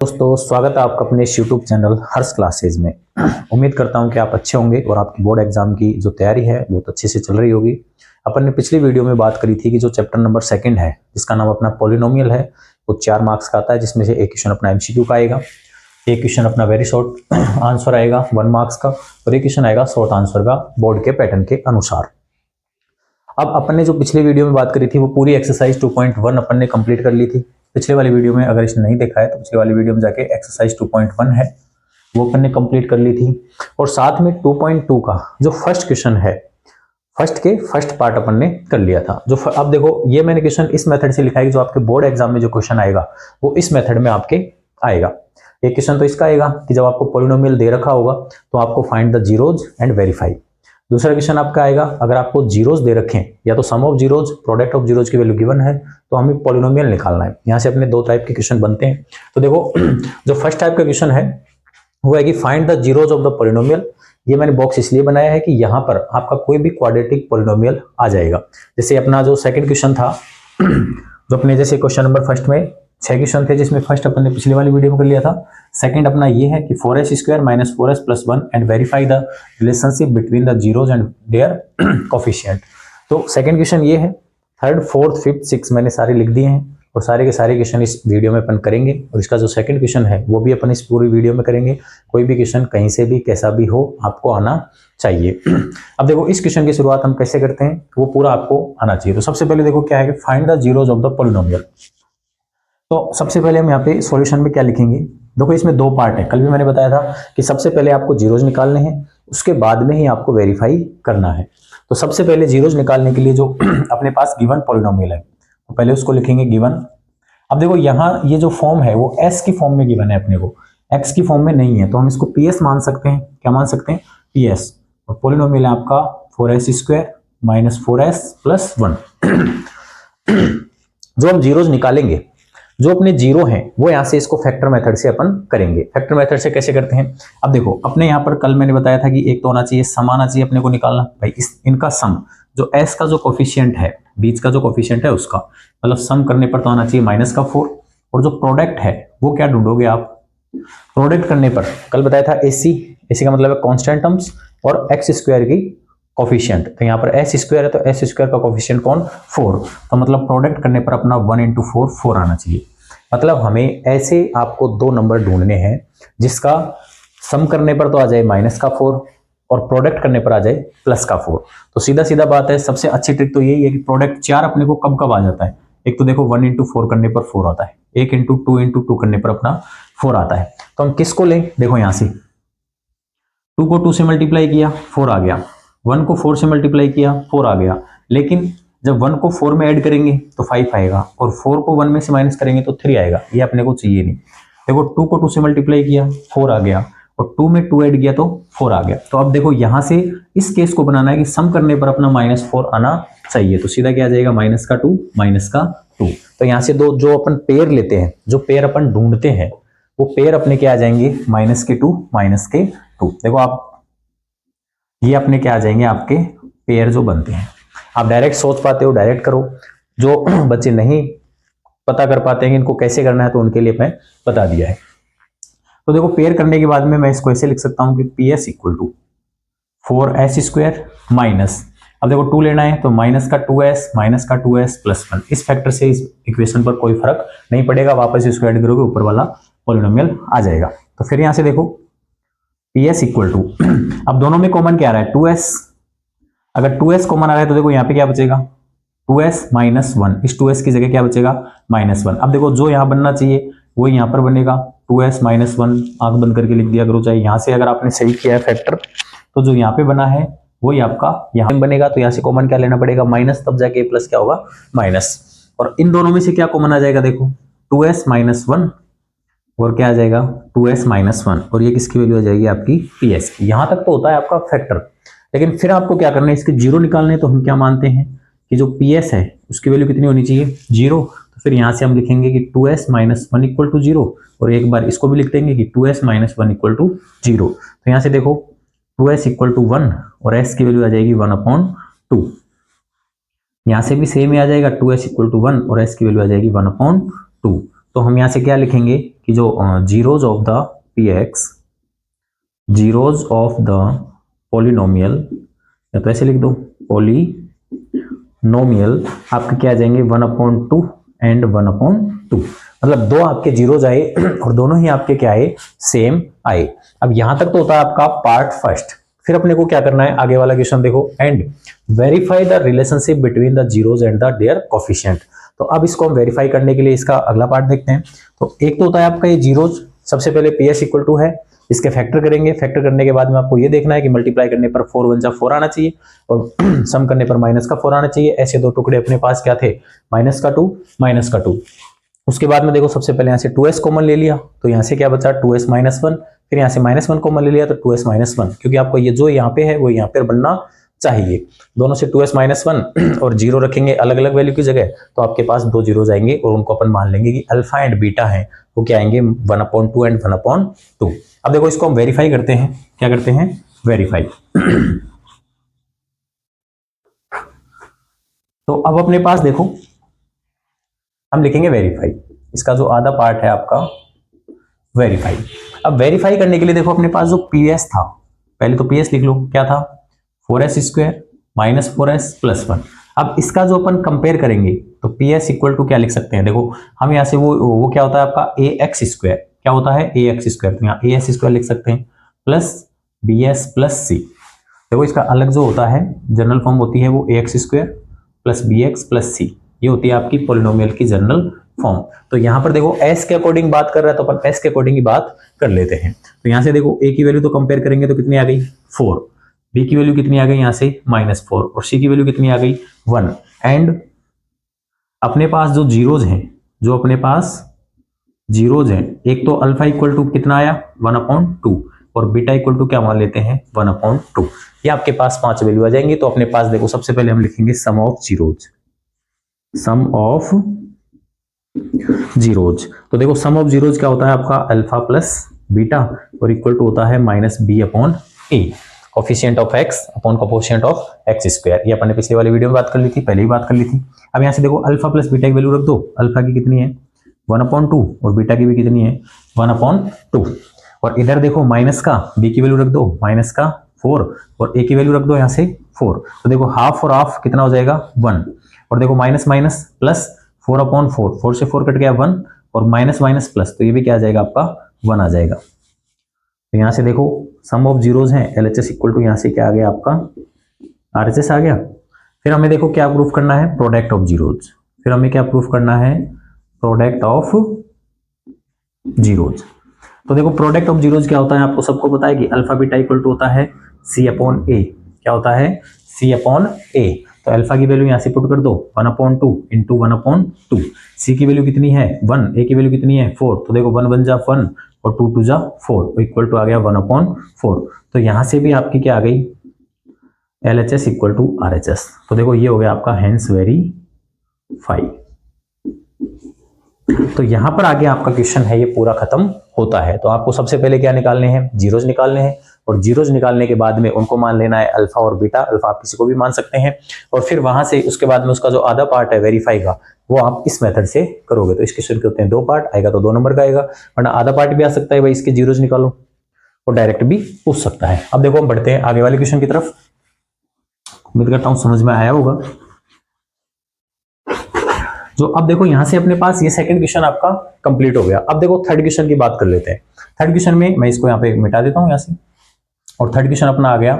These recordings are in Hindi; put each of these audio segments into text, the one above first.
दोस्तों स्वागत है आपका अपने यूट्यूब चैनल हर्ष क्लासेज में। उम्मीद करता हूं कि आप अच्छे होंगे और आपकी बोर्ड एग्जाम की जो तैयारी है बहुत अच्छे से चल रही होगी। अपन ने पिछली वीडियो में बात करी थी कि जो चैप्टर नंबर 2 है जिसका नाम अपना पॉलिनोमियल है वो 4 मार्क्स का आता है, जिसमें से एक क्वेश्चन अपना एमसीक्यू का आएगा, एक क्वेश्चन अपना वेरी शॉर्ट आंसर आएगा 1 मार्क्स का और एक क्वेश्चन आएगा शॉर्ट आंसर का बोर्ड के पैटर्न के अनुसार। अब अपन ने जो पिछले वीडियो में बात करी थी वो पूरी एक्सरसाइज 2.1 अपन ने कंप्लीट कर ली थी। पिछले वाली वीडियो में अगर इसने नहीं देखा है तो पिछले वाली वीडियो में जाके एक्सरसाइज 2.1 है वो अपन ने कंप्लीट कर ली थी। और साथ में 2.2 का जो फर्स्ट क्वेश्चन है फर्स्ट पार्ट अपन ने कर लिया था। जो अब देखो ये मैंने क्वेश्चन इस मेथड से लिखा है कि जो आपके बोर्ड एग्जाम में जो क्वेश्चन आएगा वो इस मेथड में आपके आएगा। एक क्वेश्चन तो इसका आएगा कि जब आपको पॉलिनोमियल दे रखा होगा तो आपको find the zeros and verify. दूसरा क्वेश्चन आपका आएगा अगर आपको जीरोज दे रखें या तो sum of zeros product of zeros की वैल्यू गिवन है तो हमें पॉलिनोमियल निकालना है। यहाँ से अपने दो टाइप के क्वेश्चन बनते हैं। तो देखो जो फर्स्ट टाइप का क्वेश्चन है वो है कि find the zeros of the polynomial. ये मैंने बॉक्स इसलिए बनाया है कि यहाँ पर आपका कोई भी क्वाड्रेटिक पॉलिनोमियल आ जाएगा। जैसे अपना जो सेकंड क्वेश्चन था जो अपने जैसे क्वेश्चन नंबर फर्स्ट में 6 क्वेश्चन थे जिसमें फर्स्ट अपन ने पिछली वाली वीडियो में कर लिया था। सेकंड अपना ये है कि 4s square minus 4s plus 1 and verify the relationship between the zeros and their coefficient. तो सेकंड क्वेश्चन ये है। थर्ड फोर्थ फिफ्थ सिक्स मैंने सारे लिख दिए हैं और सारे के सारे क्वेश्चन इस वीडियो में अपन करेंगे। और इसका जो सेकंड क्वेश्चन है वो भी अपन इस पूरी वीडियो में करेंगे। कोई भी क्वेश्चन कहीं से भी कैसा भी हो आपको आना चाहिए। अब देखो इस क्वेश्चन की शुरुआत हम कैसे करते हैं वो पूरा आपको आना चाहिए। तो सबसे पहले देखो क्या है कि find the zeros of the polynomial. तो सबसे पहले हम यहाँ पे सॉल्यूशन में क्या लिखेंगे। देखो इसमें दो पार्ट है। कल भी मैंने बताया था कि सबसे पहले आपको जीरोज निकालने हैं उसके बाद में ही आपको वेरीफाई करना है। तो सबसे पहले जीरोज निकालने के लिए जो अपने पास गिवन पॉलिनोमियल है तो पहले उसको लिखेंगे गिवन। अब देखो यहाँ ये जो फॉर्म है वो एस की फॉर्म में गिवन है, अपने को एक्स की फॉर्म में नहीं है तो हम इसको पीएस मान सकते हैं। क्या मान सकते हैं? पीएस। और पॉलिनोमियल है आपका 4s square minus 4s plus 1। जो हम जीरोज निकालेंगे जो अपने जीरो हैं वो यहाँ से इसको फैक्टर मेथड से अपन करेंगे। फैक्टर मेथड से कैसे करते हैं? अब देखो अपने यहाँ पर कल मैंने बताया था कि एक तो होना चाहिए सम आना चाहिए अपने को निकालना। भाई इनका सम जो एस का जो कोफिशिएंट है बीच का जो कोफिशिएंट है उसका मतलब सम करने पर तो आना चाहिए माइनस का 4। और जो प्रोडक्ट है वो क्या ढूंढोगे आप? प्रोडक्ट करने पर कल बताया था एसी का मतलब है कॉन्स्टेंट टर्म्स और एक्स स्क्वायर की कोफिशिएंट। तो यहाँ पर एस स्क्वायर है तो एस स्क्वायर का कोफिशिएंट कौन? 4। तो मतलब प्रोडक्ट करने पर अपना 1 इंटू 4 आना चाहिए। मतलब हमें ऐसे आपको दो नंबर ढूंढने हैं जिसका सम करने पर तो आ जाए माइनस का 4 और प्रोडक्ट करने पर आ जाए प्लस का 4। तो सीधा सीधा बात है, सबसे अच्छी ट्रिक तो यही है कि प्रोडक्ट 4 अपने को कब कब आ जाता है। एक तो देखो 1 इंटू 4 करने पर 4 आता है, 1 इंटू 2 करने पर अपना 4 आता है। तो हम किसको लें? देखो यहां से 2 को 2 से मल्टीप्लाई किया 4 आ गया, 1 को 4 से मल्टीप्लाई किया 4 आ गया। लेकिन जब 1 को 4 में ऐड करेंगे तो 5 आएगा और 4 को 1 में से माइनस करेंगे तो 3 आएगा। ये अपने को चाहिए नहीं। देखो 2 को 2 से मल्टीप्लाई किया 4 आ गया और 2 में 2 ऐड किया तो 4 आ गया। तो अब देखो यहां से इस केस को बनाना है कि सम करने पर अपना -4 आना चाहिए। तो सीधा क्या आ जाएगा? माइनस का 2। तो यहां से दो जो अपन पेयर लेते हैं, जो पेयर अपन ढूंढते हैं वो पेयर अपने क्या आ जाएंगे? -2। देखो आप ये अपने क्या आ जाएंगे? आपके पेयर जो बनते हैं। आप डायरेक्ट सोच पाते हो डायरेक्ट करो। जो बच्चे नहीं पता कर पाते हैं कि इनको कैसे करना है तो उनके लिए मैं बता दिया है। तो देखो पेयर करने के बाद में मैं इसको ऐसे लिख सकता हूं कि PS equal to 4s square minus, अब देखो 2 लेना है तो माइनस का 2s प्लस 1। इस फैक्टर से इस इक्वेशन पर कोई फर्क नहीं पड़ेगा, वापस इसको ऐड करोगे ऊपर वाला पॉलिनोमियल आ जाएगा। तो फिर यहां से देखो PS इक्वल टू अब दोनों में कॉमन क्या आ रहा है? 2s। अगर 2s कॉमन आ रहा है तो देखो यहाँ पे क्या बचेगा? 2s minus 1। इस 2s की जगह क्या बचेगा? -1। अब देखो जो यहाँ बनना चाहिए वो यहाँ पर बनेगा 2s माइनस 1। आंख बंद करके लिख दिया करो, चाहे यहाँ से अगर आपने सही किया है फैक्टर तो जो यहाँ पे बना है वही आपका यहाँ पे बनेगा। तो यहाँ से कॉमन क्या लेना पड़ेगा? माइनस, तब जाके प्लस क्या होगा? माइनस। और इन दोनों में से क्या कॉमन आ जाएगा? देखो 2s माइनस 1 और क्या आ जाएगा? 2s माइनस 1 और ये किसकी वैल्यू आ जाएगी? आपकी PS की। यहां तक तो होता है आपका फैक्टर। लेकिन फिर आपको क्या करना है? इसके जीरो निकालने। तो हम क्या मानते हैं कि जो PS है उसकी वैल्यू कितनी होनी चाहिए? 0। तो फिर यहां से हम लिखेंगे कि 2s माइनस 1 इक्वल टू 0 और एक बार इसको भी लिख देंगे कि 2s माइनस 1 इक्वल टू 0। तो यहां से देखो 2s इक्वल टू 1 और s की वैल्यू आ जाएगी 1/2। यहां से भी सेम ही आ जाएगा 2s इक्वल टू 1 और s की वैल्यू आ जाएगी 1/2। तो हम यहां से क्या लिखेंगे कि जो zeros of the P x, zeros of the polynomial, या तो ऐसे लिख दो पोलिनोमियल आपके क्या आ जाएंगे 1/2 एंड 1/2, मतलब दो आपके जीरोज आए और दोनों ही आपके क्या आए, सेम आए। अब यहां तक तो होता है आपका पार्ट फर्स्ट। फिर अपने को क्या करना है, आगे वाला क्वेश्चन देखो, and verify the relationship between the zeros and the their coefficient. तो अब इसको हम वेरीफाई करने के लिए इसका अगला पार्ट देखते हैं। तो एक तो होता है आपका ये जीरोज, सबसे पहले पी एस इक्वल टू है, इसके फैक्टर करेंगे, फैक्टर करने के बाद में आपको ये देखना है कि मल्टीप्लाई करने पर 4 1 जा 4 आना चाहिए और सम करने पर माइनस का 4 आना चाहिए। ऐसे दो टुकड़े अपने पास क्या थे, माइनस का 2 माइनस का 2। उसके बाद में देखो सबसे पहले यहाँ से 2s कॉमन ले लिया, तो यहाँ से क्या बचा 2s माइनस 1, फिर यहाँ से माइनस 1 कॉमन ले लिया तो 2s माइनस 1, क्योंकि आपको ये जो यहाँ पे है वो यहाँ पे बनना चाहिए। दोनों से 2s माइनस 1 और जीरो रखेंगे अलग अलग वैल्यू की जगह, तो आपके पास दो जीरो जाएंगे और उनको अपन मान लेंगे कि अल्फा एंड बीटा है, वो क्या आएंगे 1/2 एंड 1/2। अब देखो इसको हम वेरीफाई करते हैं, क्या करते हैं, वेरीफाई। तो अब अपने पास देखो हम लिखेंगे वेरीफाई, इसका जो आधा पार्ट है आपका वेरीफाई। अब वेरीफाई करने के लिए देखो अपने पास जो पीएस था, पहले तो पीएस लिख लो, क्या था 4s square minus 4s plus 1। अब इसका जो अपन कंपेयर करेंगे तो पीएस इक्वल टू क्या लिख सकते हैं, देखो हम यहाँ से वो क्या होता है आपका ए एक्स स्क्वायर, क्या होता है ए एक्स स्क्वायर, तो यहाँ ए एस स्क्वायर लिख सकते हैं प्लस बी एस प्लस सी। देखो इसका अलग जो होता है जनरल फॉर्म होती है वो A x square plus B x plus C, ये होती है आपकी पॉलिनोमियल की जनरल फॉर्म। तो यहां पर देखो s के अकॉर्डिंग बात कर रहा है तो अपन s के अकॉर्डिंग ही बात कर लेते हैं। तो यहां से देखो a की वैल्यू तो कंपेयर करेंगे तो कितनी आ गई 4, b की वैल्यू कितनी आ गई यहां से -4 और c की वैल्यू कितनी आ गई 1। एंड अपने पास जो जीरोज हैं, जो अपने पास जीरोज हैं, एक तो अल्फा इक्वल टू कितना आया 1/2 और बीटा इक्वल टू क्या मान लेते हैं 1/2। ये आपके पास 5 वैल्यू आ जाएंगी। तो अपने पास देखो सबसे पहले हम लिखेंगे sum of zeros, sum of zeros. तो देखो सम ऑफ जीरोज क्या होता है आपका अल्फा प्लस बीटा और इक्वल टू होता है -b/a, coefficient of x upon coefficient of x square. ये अपन ने पिछले वाली वीडियो में बात कर ली थी, पहले ही बात कर ली थी। अब यहां से देखो अल्फा प्लस बीटा की वैल्यू रख दो, अल्फा की कितनी है 1/2 और बीटा की भी कितनी है 1/2। और इधर देखो माइनस का b की वैल्यू रख दो माइनस का 4 और a की वैल्यू रख दो यहाँ से 4। तो देखो हाफ और हाफ कितना हो जाएगा 1 और देखो माइनस माइनस प्लस 4/4, 4 से 4 कट गया 1 और माइनस माइनस प्लस, तो ये भी क्या आ जाएगा आपका 1 आ जाएगा। तो यहाँ से देखो सम ऑफ जीरोज हैं LHS इक्वल टू यहाँ से क्या आ गया आपका RHS आ गया। फिर हमें देखो क्या प्रूफ करना है प्रोडक्ट ऑफ जीरोज, फिर हमें क्या प्रूफ करना है प्रोडक्ट ऑफ जीरोज। तो देखो प्रोडक्ट ऑफ जीरोज क्या होता है आपको सबको पता है कि अल्फा बीटा इक्वल टू होता है C/A, क्या होता है C/A। तो अल्फा की वैल्यू यहाँ से पुट कर दो 1/2 इंटू 1/2, सी की वैल्यू कितनी है 1, ए की वैल्यू कितनी है 4, तो देखो 1 1 जा 1 और 2 2 जा 4 इक्वल टू आ गया 1/4। तो यहाँ से भी आपकी क्या आ गई LHS इक्वल टू RHS। तो देखो ये हो गया आपका हेंस वेरीफाई। तो यहां पर आगे आपका क्वेश्चन है ये पूरा खत्म होता है। तो आपको सबसे पहले क्या निकालने हैं जीरोज निकालने हैं और जीरोज निकालने के बाद में उनको मान लेना है अल्फा और बीटा, अल्फा आप किसी को भी मान सकते हैं। और फिर वहां से उसके बाद में उसका जो आधा पार्ट है वेरीफाई का वो आप इस मेथड से करोगे। तो इस क्वेश्चन के होते हैं 2 पार्ट, आएगा तो 2 नंबर का आएगा, वरना आधा पार्ट भी आ सकता है भाई इसके जीरोज निकालो और डायरेक्ट भी पूछ सकता है। अब देखो हम बढ़ते हैं आगे वाले क्वेश्चन की तरफ, उम्मीद करता हूं समझ में आया होगा। जो अब देखो यहां से अपने पास ये सेकंड क्वेश्चन आपका कंप्लीट हो गया। अब देखो थर्ड क्वेश्चन की बात कर लेते हैं। थर्ड क्वेश्चन में मैं इसको यहाँ पे मिटा देता हूं यहां से, और थर्ड क्वेश्चन अपना आ गया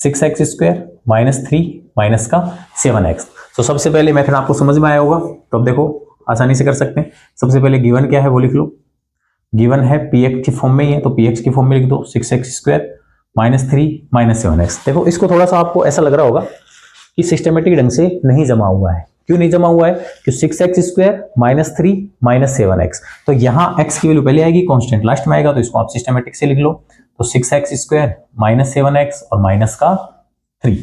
6x स्क्वायर माइनस 3 माइनस का 7x। तो सबसे पहले मेथड आपको समझ में आया होगा, तो अब देखो आसानी से कर सकते हैं। सबसे पहले गिवन क्या है वो लिख लो, गिवन है px की फॉर्म में ही है तो px की फॉर्म में लिख दो 6x square minus 3 minus 7x। देखो इसको थोड़ा सा आपको ऐसा लग रहा होगा कि सिस्टमेटिक ढंग से नहीं जमा हुआ है। क्यों नहीं जमा हुआ है कि 6x square minus 3 minus 7x, तो यहां x की वैल्यू पहले आएगी, कांस्टेंट लास्ट में आएगा, तो इसको आप सिस्टमेटिक से लिख लो। तो 6x स्क्वायर माइनस 7x और माइनस का 3,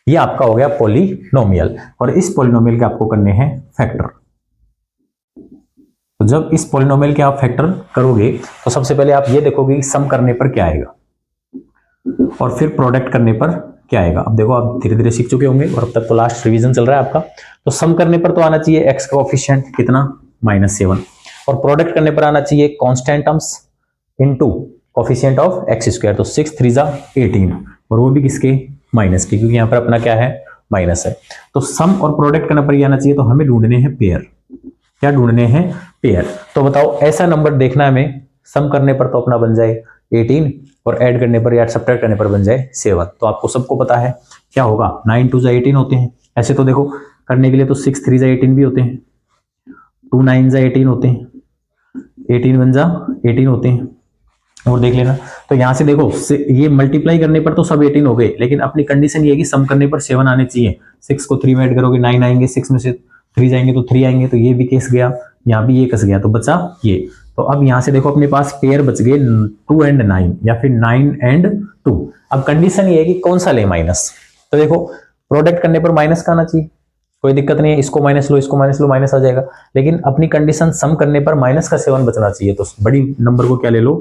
ये आपका हो गया पॉलिनोमियल। और इस पॉलिनोमियल के आपको करने हैं फैक्टर। तो जब इस पॉलिनोमियल के आप फैक्टर करोगे तो सबसे पहले आप ये देखोगे सम करने पर क्या आएगा और फिर प्रोडक्ट करने पर क्या आएगा। अब देखो आप धीरे धीरे सीख चुके होंगे और अब तक तो लास्ट रिवीजन चल रहा है आपका। तो सम करने पर तो आना चाहिए x का कोफिशिएंट कितना -7, और प्रोडक्ट करने पर आना चाहिए constant terms into coefficient of x square, तो 6 3 जा 18 और वो भी किसके, माइनस के, क्योंकि यहाँ पर अपना क्या है, माइनस है। तो सम और प्रोडक्ट करने पर ये आना चाहिए, तो हमें ढूंढने हैं पेयर। क्या ढूंढने हैं, पेयर। तो बताओ ऐसा नंबर देखना है हमें, सम करने पर तो अपना बन जाए 18 और ऐड करने पर या सब्ट्रैक्ट करने पर बन जाए 7। तो आपको सबको पता है क्या होगा, 9 2 जा 18 होते हैं। ऐसे तो देखो करने के लिए तो 6 3 जा 18 भी होते हैं, 2 9 जा 18 होते हैं, 18 1 जा 18 होते हैं। और देख लेना, तो यहां से देखो ये मल्टीप्लाई करने पर तो सब 18 हो गए, लेकिन अपनी कंडीशन ये है कि सम करने पर 7 आने चाहिए। 6 को 3 में ऐड करोगे 9 आएंगे, 6 में से 3 जाएंगे तो 3 आएंगे, तो ये भी केस गया, यहाँ भी ये कस गया, तो बचा ये। तो अब यहां से देखो अपने पास पेयर बच गए 2 एंड 9 या फिर 9 एंड 2। अब कंडीशन ये है कि कौन सा ले माइनस, तो देखो प्रोडक्ट करने पर माइनस का आना चाहिए, कोई दिक्कत नहीं है, इसको माइनस लो इसको माइनस लो, माइनस आ जाएगा। लेकिन अपनी कंडीशन सम करने पर माइनस का 7 बचना चाहिए, तो बड़ी नंबर को क्या ले लो,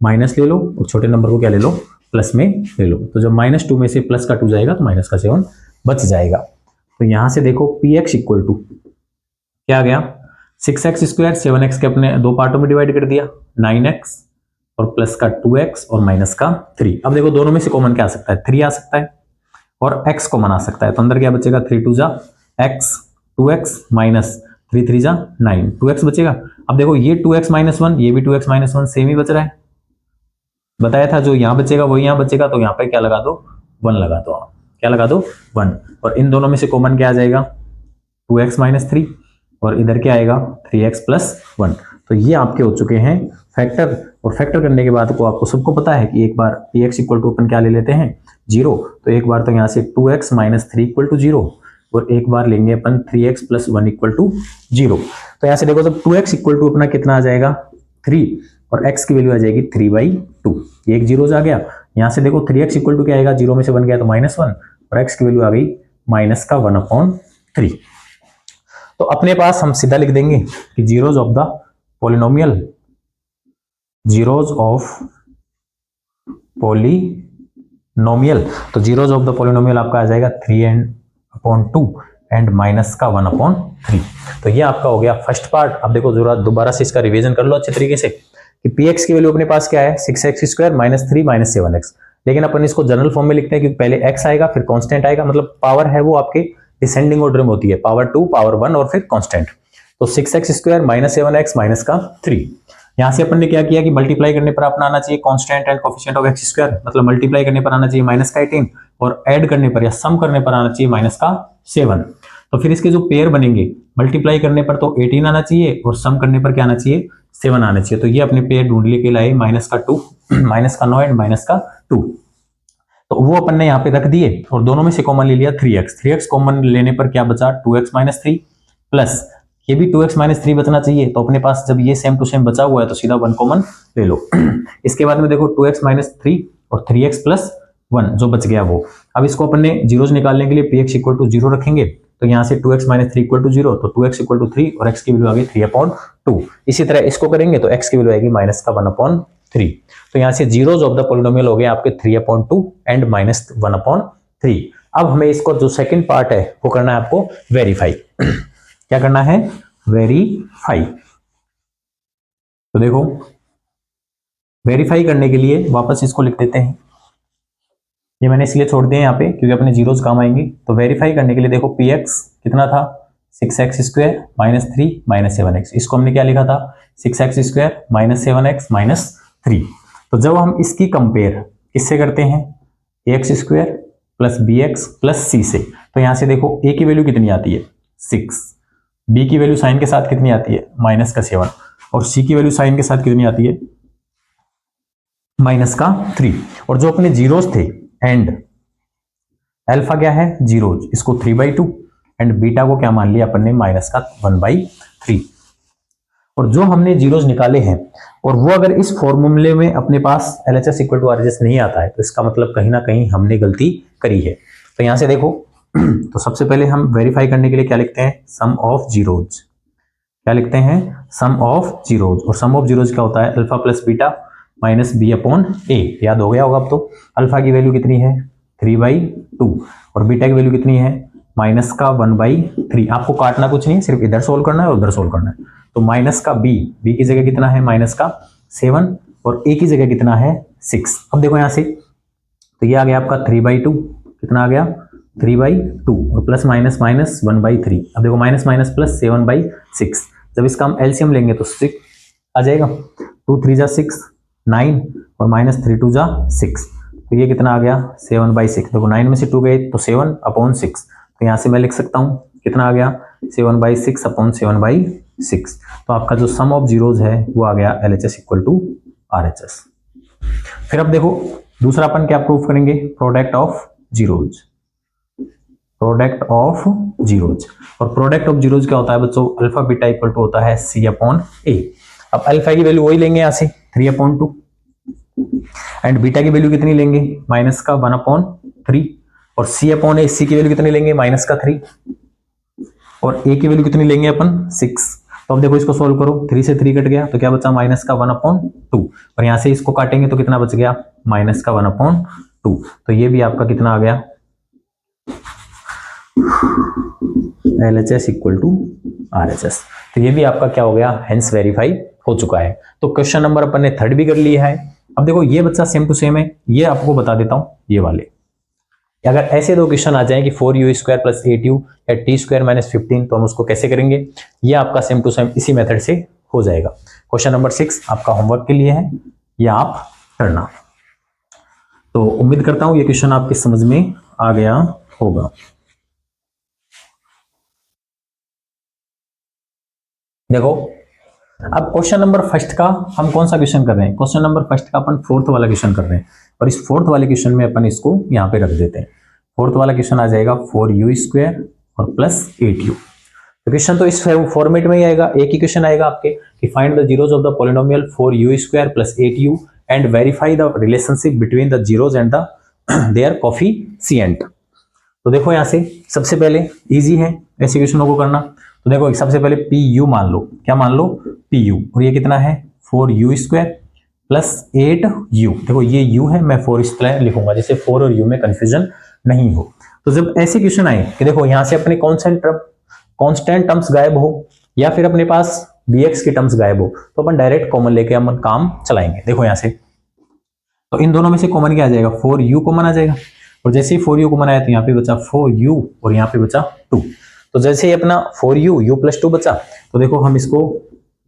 माइनस ले लो, और छोटे नंबर को क्या ले लो, प्लस में ले लो। तो जब -2 में से प्लस का 2 जाएगा तो माइनस का 7 बच जाएगा। तो यहां से देखो px इक्वल टू क्या आ गया, 6x स्क्वायर 7x के अपने दो पार्टों में डिवाइड कर दिया, 9x और प्लस का 2x और माइनस का 3। अब देखो दोनों में से कॉमन क्या आ सकता है, 3 आ सकता है और x कॉमन आ सकता है, तो अंदर क्या बचेगा, 3 2 जा x 2x माइनस 3 3 जा 9 2x बचेगा। अब देखो ये 2x माइनस 1 ये भी 2x माइनस 1 सेम ही बच रहा है, बताया था जो यहां बचेगा वही यहां बचेगा, तो यहां पे क्या लगा दो, 1 लगा दो, आप क्या लगा दो 1। और इन दोनों में से कॉमन क्या आ जाएगा, 2x माइनस 3 और इधर क्या आएगा 3x प्लस 1। तो ये आपके हो चुके हैं फैक्टर। और फैक्टर करने के बाद को आपको सबको पता है कि एक बार px इक्वल टू अपन क्या ले लेते हैं 0, तो एक बार तो यहाँ से 2x माइनस 3 इक्वल टू 0 और एक बार लेंगे अपन 3x प्लस 1 इक्वल टू 0। तो यहाँ से देखो जब 2x इक्वल टू अपना कितना आ जाएगा 3 और x की वैल्यू आ जाएगी 3/2, ये एक 0 आ गया। यहाँ से देखो 3x इक्वल टू क्या आएगा, 0 में से 1 गया तो -1 और x की वैल्यू आ गई माइनस का 1/3। तो अपने पास हम सीधा लिख देंगे कि zeros of the polynomial, zeros of polynomial, तो जीरोज ऑफ द पॉलिनोमियल आपका आ जाएगा 3/2 एंड माइनस का 1/3। तो ये आपका हो गया फर्स्ट पार्ट। अब देखो जरा दोबारा से इसका रिवीजन कर लो अच्छे तरीके से कि px की वैल्यू अपने पास क्या है 6x square minus 3 minus 7x, लेकिन अपन इसको जनरल फॉर्म में लिखते हैं क्योंकि पहले x आएगा फिर कांस्टेंट आएगा, मतलब पावर है वो आपके डिसेंडिंग ऑर्डर में होती है, पावर 2 पावर 1 और फिर कांस्टेंट। तो 6x square minus 7x minus का 3। यहां से अपन ने क्या किया कि मल्टीप्लाई करने पर अपना आना चाहिए constant and coefficient of x square, मतलब मल्टीप्लाई करने पर आना चाहिए माइनस का 18 और ऐड करने पर या सम करने पर आना चाहिए माइनस का 7। तो फिर इसके जो पेयर बनेंगे मल्टीप्लाई करने पर तो 18 आना चाहिए और सम करने पर क्या आना चाहिए 7 आना चाहिए। तो ये अपने पेयर ढूंढ लेके लाए माइनस का 2 माइनस का 9 एंड माइनस का 2, तो वो अपन ने यहाँ पे रख दिए और दोनों में से कॉमन ले लिया 3x कॉमन लेने पर क्या बचा 2x माइनस 3 प्लस ये भी 2x माइनस 3 बचना चाहिए, तो अपने पास जब ये सेम टू सेम बचा हुआ है तो सीधा 1 कॉमन ले लो। इसके बाद में देखो 2x माइनस 3 और 3x प्लस 1 जो बच गया वो। अब इसको अपन ने जीरोज निकालने के लिए px इक्वल टू 0 रखेंगे, तो यहाँ से 2x माइनस 3 इक्वल टू 0, तो 2x इक्वल टू 3 और x की वैल्यू आ गई 3/2। इसी तरह इसको करेंगे तो x की वैल्यू आएगी माइनस का 1/3। तो यहाँ से जीरोज ऑफ द पॉलिनोमियल हो गए आपके 3/2 एंड माइनस 1/3। अब हमें इसको जो सेकंड पार्ट है वो करना है आपको वेरीफाई। क्या करना है, वेरीफाई। तो देखो वेरीफाई करने के लिए वापस इसको लिख देते हैं, ये मैंने इसलिए छोड़ दिया यहाँ पे क्योंकि अपने जीरोज काम आएंगे। तो वेरीफाई करने के लिए देखो px कितना था 6x square minus 3 minus 7x, इसको हमने क्या लिखा था 6x square minus 7x minus 3। तो जब हम इसकी कंपेयर किससे करते हैं ax square plus bx plus c से, तो यहाँ से देखो a की वैल्यू कितनी आती है 6, b की वैल्यू साइन के साथ कितनी आती है माइनस का 7 और c की वैल्यू साइन के साथ कितनी आती है माइनस का 3। और जो अपने जीरोज थे एंड अल्फा क्या है जीरोज, इसको 3/2 एंड बीटा को क्या मान लिया अपन ने माइनस का 1/3। और जो हमने जीरोज निकाले हैं और वो अगर इस फॉर्मूले में अपने पास LHS इक्वल टू RHS नहीं आता है तो इसका मतलब कहीं ना कहीं हमने गलती करी है। तो यहां से देखो तो सबसे पहले हम वेरीफाई करने के लिए क्या लिखते हैं सम ऑफ जीरोज, क्या लिखते हैं सम ऑफ जीरोज, और सम ऑफ जीरोज क्या होता है alpha plus beta minus b/a, याद हो गया होगा अब। तो अल्फा की वैल्यू कितनी है 3/2 और बीटा की वैल्यू कितनी है माइनस का 1/3। आपको काटना कुछ नहीं, सिर्फ इधर सोल्व करना है और उधर सोल्व करना है। तो माइनस का बी की जगह कितना है माइनस का 7 और ए की जगह कितना है 6। अब देखो यहां से तो ये आ गया आपका 3/2, कितना आ गया 3/2 और प्लस माइनस माइनस 1/3। अब देखो माइनस माइनस प्लस 7/6, जब इसका हम एलसीएम लेंगे तो 6 आ जाएगा, 2 3 जा 6 9 और माइनस 3 2 जा 6, तो ये कितना आ गया 7/6। देखो 9 में से 2 गए तो 7/6, तो यहाँ से मैं लिख सकता हूँ कितना आ गया 7/6/7/6। तो आपका जो सम ऑफ जीरोज है वो आ गया LHS इक्वल टू RHS। फिर अब देखो दूसरा अपन क्या प्रूफ करेंगे, product of zeros. Product of zeros, और प्रोडक्ट ऑफ जीरोज क्या होता है बच्चों, अल्फा बीटा इक्वल टू होता है C/A। अब अल्फा की वैल्यू वही लेंगे यहाँ से 3/2 एंड बीटा की वैल्यू कितनी लेंगे माइनस का 1/3 और C/A की वैल्यू कितनी लेंगे माइनस का 3 और a की वैल्यू कितनी लेंगे अपन 6। तो अब देखो इसको सोल्व करो, 3 से 3 कट गया तो क्या बचा माइनस का 1/2 और यहां से इसको काटेंगे तो कितना बच गया माइनस का 1/2। तो ये भी आपका कितना आ गया LHS इक्वल टू RHS। तो ये भी आपका क्या हो गया हेंस वेरीफाई हो चुका है। तो क्वेश्चन नंबर अपन ने 3rd भी कर लिया है। अब देखो ये बच्चा सेम टू सेम है, ये आपको बता देता हूं ये वाले, अगर ऐसे दो क्वेश्चन आ जाए कि 4u² + 8u या t² - 15 तो हम उसको कैसे करेंगे, ये आपका सेम टू सेम इसी मेथड से हो जाएगा। क्वेश्चन नंबर 6 आपका होमवर्क के लिए है, ये आप करना। तो उम्मीद करता हूं ये क्वेश्चन आपके समझ में आ गया होगा। देखो अब क्वेश्चन नंबर 1 का हम कौन सा क्वेश्चन कर रहे हैं, क्वेश्चन नंबर 1 का अपन 4th वाला क्वेश्चन कर रहे हैं और इस 4th वाले क्वेश्चन में अपन इसको यहाँ पे रख देते हैं। 4th वाला क्वेश्चन आ जाएगा 4u² और प्लस 8u। तो क्वेश्चन तो इस फॉर्मेट में ही आएगा, एक ही क्वेश्चन आएगा आपके कि find the zeros of the polynomial 4u² + 8u and verify the relationship between the zeros and the their coefficient. तो देखो यहाँ से सबसे पहले इजी है ऐसे क्वेश्चनों को करना। तो देखो सबसे पहले PU मान लो, क्या मान लो PU, और ये कितना है 4u² + 8u। देखो ये u है, मैं 4 इस तरह लिखूंगा जैसे 4 और u में कंफ्यूजन नहीं हो। तो जब ऐसे क्वेश्चन आए कि देखो यहाँ से अपने कांस्टेंट टर्म्स गायब हो या फिर अपने पास bx की टर्म्स गायब हो, तो अपन डायरेक्ट कॉमन लेके हम काम चलाएंगे। देखो यहाँ से तो इन दोनों में से कॉमन क्या आ जाएगा 4u कॉमन आ जाएगा, और जैसे ही 4u कॉमन आया तो यहाँ पे बचा 4u और यहाँ पे बचा 2। तो जैसे ही अपना 4u u + 2 बचा तो देखो हम इसको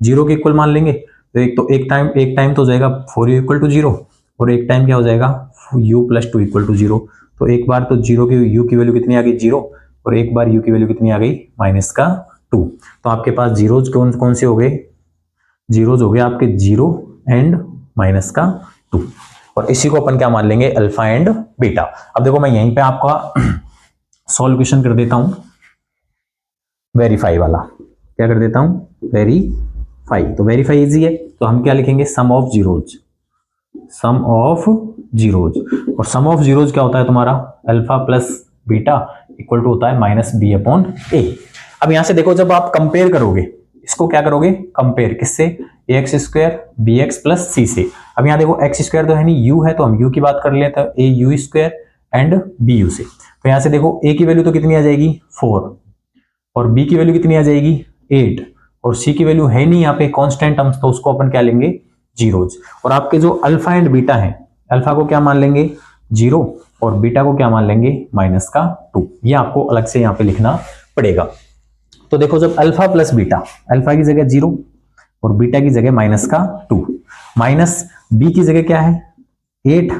0 के इक्वल मान लेंगे। तो एक टाइम तो हो जाएगा 4u = 0 और एक टाइम क्या हो जाएगा u + 2 = 0। तो एक बार तो 0 की u की वैल्यू कितनी आ गई 0 और एक बार u की वैल्यू कितनी आ गई -2। तो आपके पास जीरोज कौन से हो गए, जीरोज हो गए आपके 0 एंड -2 और इसी को अपन क्या मान लेंगे अल्फा एंड बीटा। अब देखो मैं यहीं पे आपका सॉल्यूशन कर देता हूं वेरीफाई वाला, क्या कर देता हूं वेरीफाई। तो वेरीफाई इजी है तो हम क्या लिखेंगे sum of zeros, sum of zeros, और सम ऑफ जीरोज क्या होता है तुम्हारा अल्फा + बीटा इक्वल टू होता है -b/a। अब यहां से देखो जब आप कंपेयर करोगे इसको क्या करोगे कंपेयर किससे ax² bx + c से। अब यहां देखो x² तो है नहीं u है तो हम u की बात कर लेते हैं au² एंड bu से। तो यहां से देखो a की वैल्यू तो कितनी आ जाएगी 4 और b की वैल्यू कितनी आ जाएगी 8 और c की वैल्यू है नहीं यहाँ पे कांस्टेंट टर्म्स, तो उसको अपन क्या लेंगे जीरोज। और आपके जो अल्फा एंड बीटा है, अल्फा को क्या मान लेंगे 0 और बीटा को क्या मान लेंगे -2। ये आपको अलग से यहाँ पे लिखना पड़ेगा। तो देखो जब अल्फा + बीटा, अल्फा की जगह 0 और बीटा की जगह -2, माइनस b की जगह क्या है 8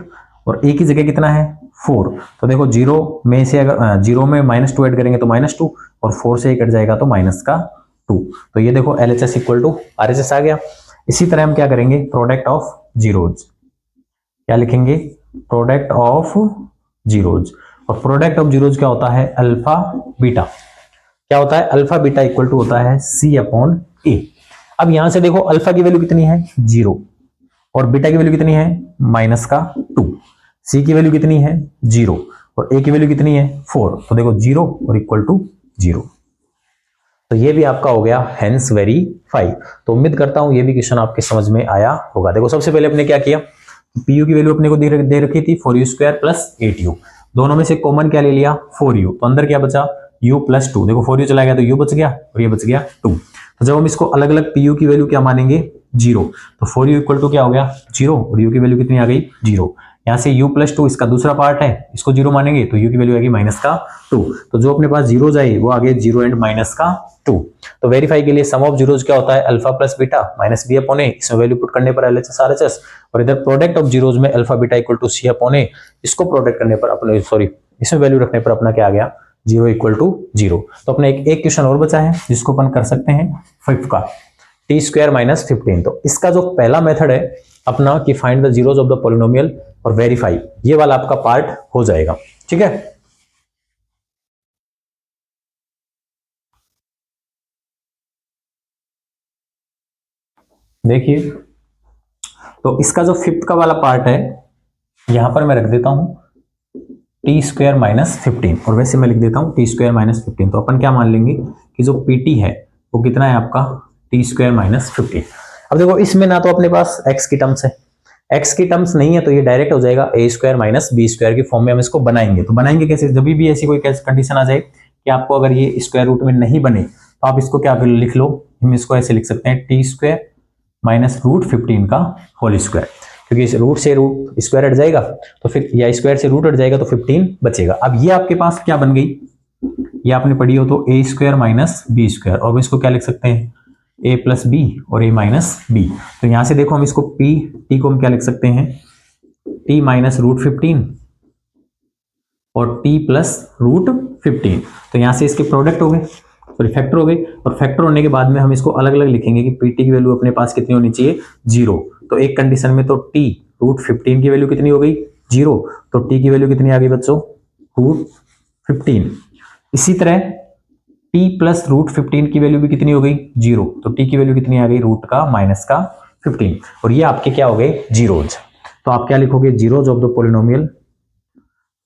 और a की जगह कितना है 4। तो देखो 0 में से अगर 0 में -2 ऐड करेंगे तो -2 और 4 से कट जाएगा तो -2। तो ये देखो LHS इक्वल टू RHS आ गया। इसी तरह हम क्या करेंगे प्रोडक्ट ऑफ जीरोज, क्या लिखेंगे प्रोडक्ट ऑफ जीरोज, और प्रोडक्ट ऑफ जीरोज क्या होता है अल्फा बीटा, क्या होता है अल्फा बीटा इक्वल टू होता है C/A। अब यहां से देखो अल्फा की वैल्यू कितनी है 0 और बीटा की वैल्यू कितनी है -2, C की वैल्यू कितनी है 0 और A की वैल्यू कितनी है 4। तो देखो 0 और इक्वल टू 0। तो ये भी आपका हो गया हेंस वेरीफाई। तो उम्मीद करता हूं ये भी क्वेश्चन आपके समझ में आया होगा। देखो सबसे पहले अपने क्या किया, PU की वैल्यू अपने को दे रखी थी 4u² + 8u, दोनों में से कॉमन क्या ले लिया 4u, तो अंदर क्या बचा u + 2। देखो 4u चला गया तो u बच गया और ये बच गया 2। तो जब हम इसको अलग अलग पी यू की वैल्यू क्या मानेंगे, जीरो, तो फॉर यू इक्वल टू क्या हो गया, जीरो, और यू की वैल्यू कितनी आ गई, जीरो। यहाँ से u प्लस टू इसका दूसरा पार्ट है, इसको जीरो मानेंगे तो u की वैल्यू आएगी माइनस का टू। तो जो अपने पास जीरो जाए वो आगे जीरो एंड माइनस का टू। तो वेरीफाई के लिए सम ऑफ जीरोज क्या होता है, alpha plus beta minus B upon A, इसमें वैल्यू पुट करने पर एलएचएस आरएचएस, और इधर प्रोडक्ट ऑफ जीरोज में alpha beta equal to C upon A, इसको प्रोडक्ट करने पर अपने सॉरी इसमें वैल्यू रखने पर अपना क्या आ गया, जीरो इक्वल टू जीरो। तो अपने एक क्वेश्चन और बचा है जिसको अपन कर सकते हैं फिफ्थ का, टी स्क्वायर माइनस 15। तो इसका जो पहला मेथड है अपना कि find the zeros of the polynomial और वेरीफाई, ये वाला आपका पार्ट हो जाएगा, ठीक है। देखिए तो इसका जो फिफ्थ का वाला पार्ट है यहां पर मैं रख देता हूं टी स्क्वायर माइनस 15, और वैसे मैं लिख देता हूं टी स्क्वायर माइनस 15। तो अपन क्या मान लेंगे कि जो पीटी है वो कितना है आपका, टी स्क्वायर माइनस 15। अब देखो इसमें ना तो अपने पास एक्स की टर्म्स है, एक्स की टर्म्स नहीं है, तो ये डायरेक्ट हो जाएगा ए स्क्वायर माइनस बी स्क्वायर की फॉर्म में हम इसको बनाएंगे। तो बनाएंगे कैसे, जब भी ऐसी कोई कंडीशन आ जाए कि आपको अगर ये स्क्वायर रूट में नहीं बने तो आप इसको क्या लिख लो, हम इसको ऐसे लिख सकते हैं टी स्क्वायर माइनस रूट 15 का होल स्क्वायर, क्योंकि इस रूट से रूट स्क्वायर हट जाएगा तो फिर या स्क्वायर से रूट हट जाएगा तो 15 बचेगा। अब ये आपके पास क्या बन गई, ये आपने पढ़ी हो तो ए स्क्वायर माइनस बी स्क्वायर, और इसको क्या लिख सकते हैं ए प्लस बी और ए माइनस बी। तो यहां से देखो हम इसको पी टी को हम क्या लिख सकते हैं, टी माइनस रूट 15 और टी प्लस रूट 15। तो यहां से इसके प्रोडक्ट हो गए, सॉरी फैक्टर हो गए, और फैक्टर होने के बाद में हम इसको अलग अलग लिखेंगे कि पीटी की वैल्यू अपने पास कितनी होनी चाहिए, जीरो। तो एक कंडीशन में तो टी रूट 15 की वैल्यू कितनी हो गई, जीरो, तो टी की वैल्यू कितनी आ गई बच्चों, रूट 15। इसी तरह टी प्लस रूट 15 की वैल्यू भी कितनी हो गई, जीरो, तो टी की वैल्यू कितनी आ गई, रूट का माइनस का 15, और ये आपके क्या हो गए, जीरोज। तो आप क्या लिखोगे, zeros of the polynomial,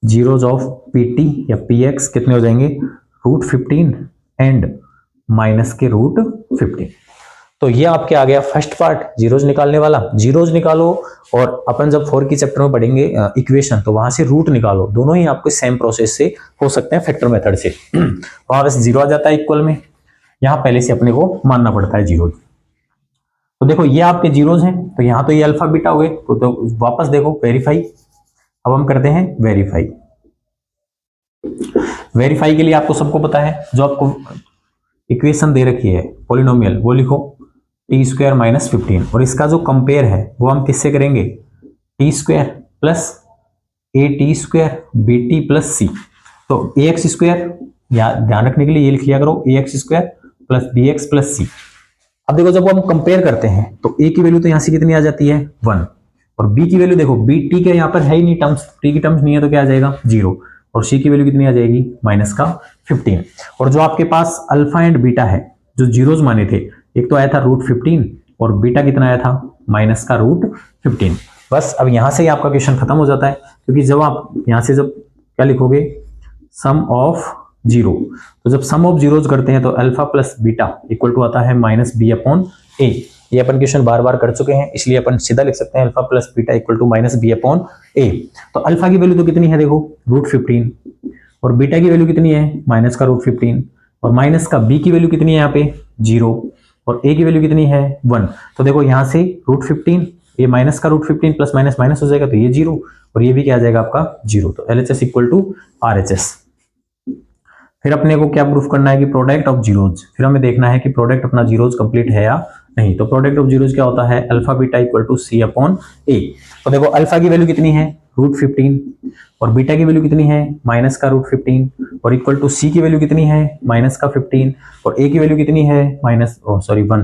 zeros of PT या पीएक्स कितने हो जाएंगे, रूट 15 एंड माइनस के रूट 15। तो ये आपके आ गया फर्स्ट पार्ट जीरोज निकालने वाला। जीरोज निकालो, और अपन जब 4 की चैप्टर में पढ़ेंगे इक्वेशन, तो वहां से रूट निकालो, दोनों ही आपको सेम प्रोसेस से हो सकते हैं फैक्टर मेथड से। वहां बस जीरो आ जाता है इक्वल में, यहां पहले से अपने को मानना पड़ता है जीरोज। तो देखो ये आपके जीरोज हैं, तो यहां तो ये अल्फा बीटा हो गए, तो वापस देखो वेरीफाई। अब हम करते हैं वेरीफाई। वेरीफाई के लिए आपको सबको पता है, जो आपको इक्वेशन दे रखी है पॉलिनोमियल वो लिखो टी स्क्वायर माइनस 15, और इसका जो कंपेयर है वो हम किससे करेंगे, T square plus A T square B T plus C. तो ए एक्स स्क्वायर, या ध्यान रखने के लिए ये लिख लिया करो, A x square plus B x plus C. अब देखो जब हम कंपेयर करते हैं तो ए की वैल्यू तो यहां से कितनी आ जाती है 1, और बी की वैल्यू देखो बी टी के यहाँ पर है ही नहीं टर्म्स, टी की टर्म्स नहीं है तो क्या आ जाएगा, जीरो, और सी की वैल्यू कितनी आ जाएगी, माइनस का 15। और जो आपके पास अल्फा एंड बीटा है जो जीरोज माने थे, एक तो आया था रूट 15 और बीटा कितना आया था, माइनस का रूट 15। बस अब यहां से ही आपका क्वेश्चन खत्म हो जाता है, क्योंकि जब आप यहां से जब क्या लिखोगे, सम ऑफ जीरो, तो जब सम ऑफ जीरोज करते हैं तो alpha plus beta equal to आता है माइनस बी अपॉन ए। ये अपन क्वेश्चन बार बार कर चुके हैं, इसलिए अपन सीधा लिख सकते हैं alpha plus beta equal to minus B upon A. तो अल्फा की वैल्यू तो कितनी है देखो, रूट 15, और बीटा की वैल्यू कितनी है, माइनस का रूट 15, और माइनस का बी की वैल्यू कितनी है यहाँ पे, जीरो, और ए की वैल्यू कितनी है 1। तो देखो यहां से रूट 15, ये माइनस का रूट 15 प्लस माइनस माइनस हो जाएगा, तो ये जीरो, और ये भी क्या आ जाएगा आपका जीरो। तो एलएचएस इक्वल टू आरएचएस। फिर अपने को क्या प्रूफ करना है कि प्रोडक्ट ऑफ जीरोज, फिर हमें देखना है कि प्रोडक्ट अपना जीरोज कंप्लीट है या नहीं। तो प्रोडक्ट ऑफ जीरोज क्या होता है, alpha beta equal to C upon A. तो देखो अल्फा की वैल्यू कितनी है, रूट 15, और बीटा की वैल्यू कितनी है, माइनस का रूट 15, और इक्वल टू सी की वैल्यू कितनी है, माइनस का 15, और ए की वैल्यू कितनी है, माइनस 1।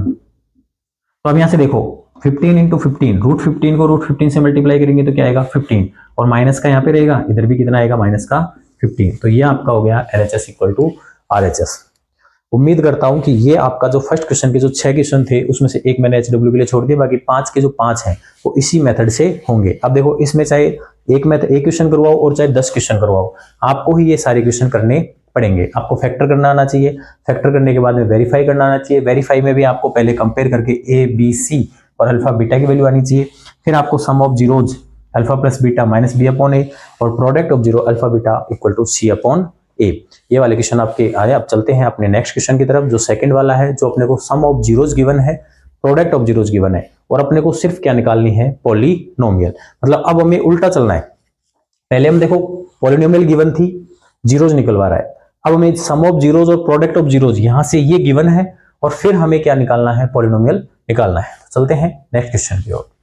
तो अब यहां से देखो 15 इंटू 15, रूट 15 को रूट 15 से मल्टीप्लाई करेंगे तो क्या आएगा 15, और माइनस का यहाँ पे रहेगा, इधर भी कितना आएगा, माइनस का 15। तो ये आपका हो गया एलएचएस इक्वल टू आरएचएस। उम्मीद करता हूं कि ये आपका जो फर्स्ट क्वेश्चन के जो 6 क्वेश्चन थे उसमें से एक मैंने एचडब्ल्यू के लिए छोड़ दिया, बाकी 5 के जो 5 हैं वो इसी मेथड से होंगे। अब देखो इसमें चाहे एक क्वेश्चन करवाओ और चाहे 10 क्वेश्चन करवाओ, आपको ही ये सारे क्वेश्चन करने पड़ेंगे। आपको फैक्टर करना आना चाहिए, फैक्टर करने के बाद में वेरीफाई करना आना चाहिए, वेरीफाई में भी आपको पहले कंपेयर करके ए बी सी और अल्फा बीटा की वैल्यू आनी चाहिए। फिर आपको sum of zeros alpha plus beta minus B upon A, और product of zero alpha beta equal to C upon A. ये वाले क्वेश्चन आपके आए। अब चलते हैं अपने नेक्स्ट क्वेश्चन की तरफ, जो सेकंड वाला है, जो अपने को सम ऑफ जीरोस गिवन है, प्रोडक्ट ऑफ जीरोस गिवन है, और अपने को सिर्फ क्या निकालनी है, पॉलिनोमियल। मतलब अब हमें उल्टा चलना है। पहले हम देखो पॉलिनोमियल गिवन थी, जीरोस निकलवा रहा है। अब हमें सम ऑफ जीरोस और प्रोडक्ट ऑफ जीरोस, यहां से ये गिवन है, और फिर हमें क्या निकालना है, पॉलिनोमियल निकालना है। चलते हैं नेक्स्ट क्वेश्चन की ओर।